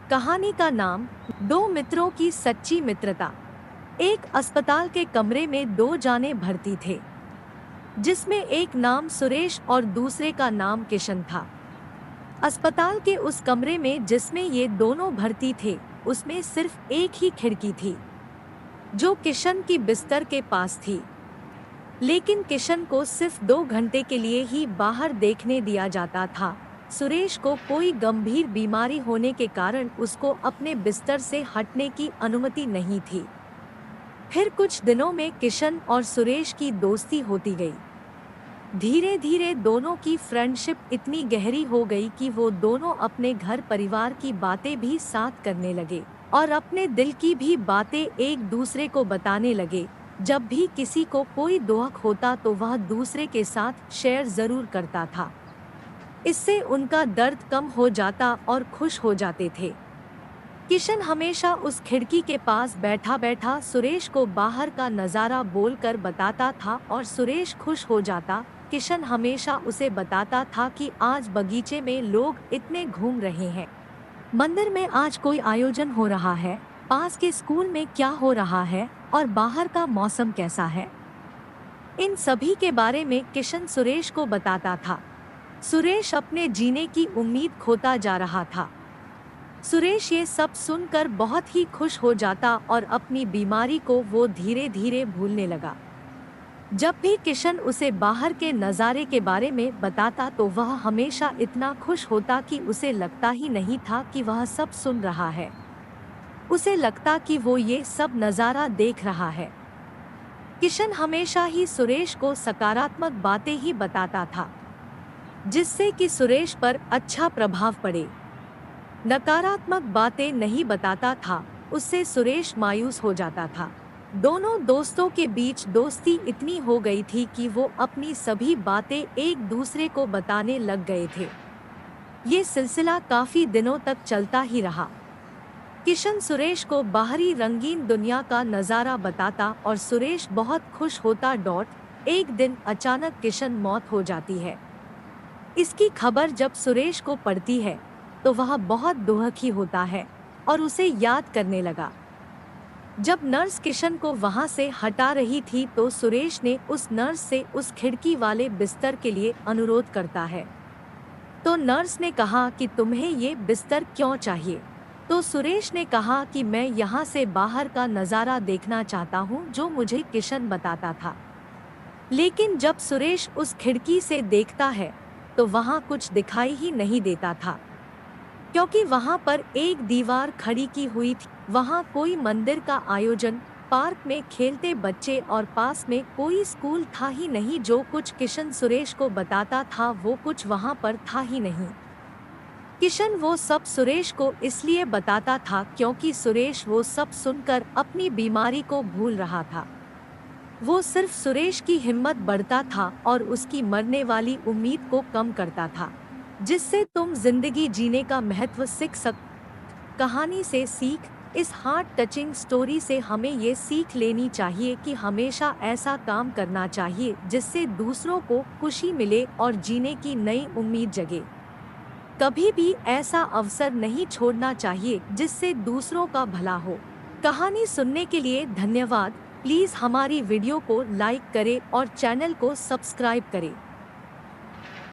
कहानी का नाम दो मित्रों की सच्ची मित्रता। एक अस्पताल के कमरे में दो जाने भर्ती थे, जिसमें एक नाम सुरेश और दूसरे का नाम किशन था। अस्पताल के उस कमरे में जिसमें ये दोनों भर्ती थे, उसमें सिर्फ एक ही खिड़की थी, जो किशन की बिस्तर के पास थी। लेकिन किशन को सिर्फ 2 घंटे के लिए ही बाहर देखने दिया जाता था। सुरेश को कोई गंभीर बीमारी होने के कारण उसको अपने बिस्तर से हटने की अनुमति नहीं थी। फिर कुछ दिनों में किशन और सुरेश की दोस्ती होती गई। धीरे धीरे दोनों की फ्रेंडशिप इतनी गहरी हो गई कि वो दोनों अपने घर परिवार की बातें भी साथ करने लगे और अपने दिल की भी बातें एक दूसरे को बताने लगे। जब भी किसी को कोई दुख होता तो वह दूसरे के साथ शेयर जरूर करता था। इससे उनका दर्द कम हो जाता और खुश हो जाते थे। किशन हमेशा उस खिड़की के पास बैठा बैठा सुरेश को बाहर का नज़ारा बोलकर बताता था और सुरेश खुश हो जाता। किशन हमेशा उसे बताता था कि आज बगीचे में लोग इतने घूम रहे हैं, मंदिर में आज कोई आयोजन हो रहा है, पास के स्कूल में क्या हो रहा है और बाहर का मौसम कैसा है। इन सभी के बारे में किशन सुरेश को बताता था। सुरेश अपने जीने की उम्मीद खोता जा रहा था। सुरेश ये सब सुनकर बहुत ही खुश हो जाता और अपनी बीमारी को वो धीरे धीरे भूलने लगा। जब भी किशन उसे बाहर के नज़ारे के बारे में बताता तो वह हमेशा इतना खुश होता कि उसे लगता ही नहीं था कि वह सब सुन रहा है। उसे लगता कि वो ये सब नज़ारा देख रहा है। किशन हमेशा ही सुरेश को सकारात्मक बातें ही बताता था, जिससे कि सुरेश पर अच्छा प्रभाव पड़े। नकारात्मक बातें नहीं बताता था, उससे सुरेश मायूस हो जाता था। दोनों दोस्तों के बीच दोस्ती इतनी हो गई थी कि वो अपनी सभी बातें एक दूसरे को बताने लग गए थे। ये सिलसिला काफी दिनों तक चलता ही रहा। किशन सुरेश को बाहरी रंगीन दुनिया का नज़ारा बताता और सुरेश बहुत खुश होता। एक दिन अचानक किशन मौत हो जाती है। इसकी खबर जब सुरेश को पड़ती है तो वह बहुत दुखी होता है और उसे याद करने लगा। जब नर्स किशन को वहां से हटा रही थी तो सुरेश ने उस नर्स से उस खिड़की वाले बिस्तर के लिए अनुरोध करता है। तो नर्स ने कहा कि तुम्हें ये बिस्तर क्यों चाहिए? तो सुरेश ने कहा कि मैं यहाँ से बाहर का नज़ारा देखना चाहता हूँ, जो मुझे किशन बताता था। लेकिन जब सुरेश उस खिड़की से देखता है तो वहाँ कुछ दिखाई ही नहीं देता था, क्योंकि वहाँ पर एक दीवार खड़ी की हुई थी। वहाँ कोई मंदिर का आयोजन, पार्क में खेलते बच्चे और पास में कोई स्कूल था ही नहीं। जो कुछ किशन सुरेश को बताता था वो कुछ वहाँ पर था ही नहीं। किशन वो सब सुरेश को इसलिए बताता था क्योंकि सुरेश वो सब सुनकर अपनी बीमारी को भूल रहा था। वो सिर्फ सुरेश की हिम्मत बढ़ता था और उसकी मरने वाली उम्मीद को कम करता था, जिससे तुम जिंदगी जीने का महत्व सीख कहानी से सीख। इस हार्ट टचिंग स्टोरी से हमें ये सीख लेनी चाहिए कि हमेशा ऐसा काम करना चाहिए जिससे दूसरों को खुशी मिले और जीने की नई उम्मीद जगे। कभी भी ऐसा अवसर नहीं छोड़ना चाहिए जिससे दूसरों का भला हो। कहानी सुनने के लिए धन्यवाद। प्लीज़ हमारी वीडियो को लाइक करें और चैनल को सब्सक्राइब करें।